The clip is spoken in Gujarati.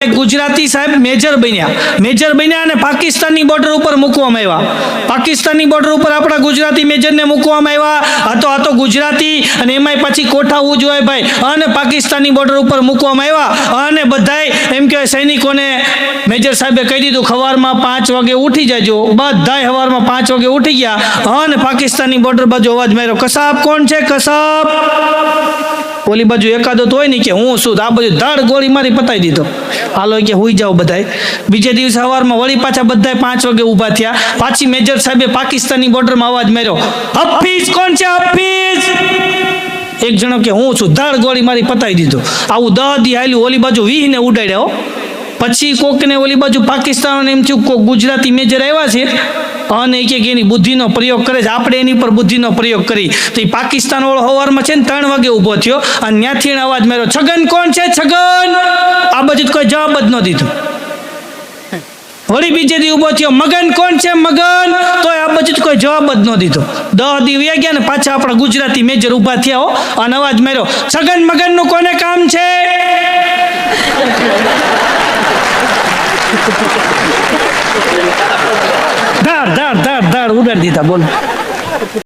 गुजराती साहेब मेजर बन्या અને પાકિસ્તાનની બોર્ડર ઉપર મૂકવામાં આવ્યા। પાકિસ્તાનની બોર્ડર ઉપર આપણા ગુજરાતી મેજરને મૂકવામાં આવ્યા। આ તો ગુજરાતી અને એમાંય પછી કોઠા ઉજવાય ભાઈ અને પાકિસ્તાનની બોર્ડર ઉપર મૂકવામાં આવ્યા અને બધાય એમ કે સૈનિકોને મેજર સાહેબે કહી દીધું સવારમાં 5 વાગે ઉઠી જાજો। બધાય સવારમાં 5 વાગે ઉઠી ગયા અને પાકિસ્તાનની બોર્ડર બાજુ અવાજ માર્યો, કસાબ કોણ છે કસાબ? ઓલી બાજુ એકાદો તો હોય ને કે હું શું, આ બાજુ ધડ ગોળી મારી પતાવી દીધો, હાલો કે હુઈ જાઓ બધાય। બીજે દિવસે સવારમાં વળી પાછા બધાય 5 વાગે ઊભા થયા। પાછી મેજર સાહેબે પાકિસ્તાની બોર્ડરમાં અવાજ માર્યો, હફીઝ કોણ છે હફીઝ? એક જણો કે હું છું, ધડ ગોળી મારી પતાવી દીધો। આવું 10 દી હાલ્યું, ઓલી બાજુ 20 ને ઉડાડ્યા। પછી કોકને ઓલી બાજુ પાકિસ્તાન એમ થયું કોક ગુજરાતી મેજર આવ્યા છે અને કે એની બુદ્ધિનો પ્રયોગ કરે છે, આપણે એની પર બુદ્ધિનો પ્રયોગ કરી તો એ પાકિસ્તાન વાળો સવારમાં છે ને 3 વાગે ઊભો થયો અને ત્યાંથી એને અવાજ માર્યો, છગન કોણ છે છગન? આ બાજુ કોઈ જવાબ જ ન દીધો। વળી બીજે દી ઊભો થયો, મગન કોણ છે મગન? તો આ બાજુ કોઈ જવાબ જ ન દીધો। 10 દી વયા ગયા ને પાછા આપણા ગુજરાતી મેજર ઊભા થયા અને અવાજ માર્યો, છગન મગન નું કોને કામ છે? ધાર ધાર ધાર ધાર ઉડાડી દીધા, બોલો।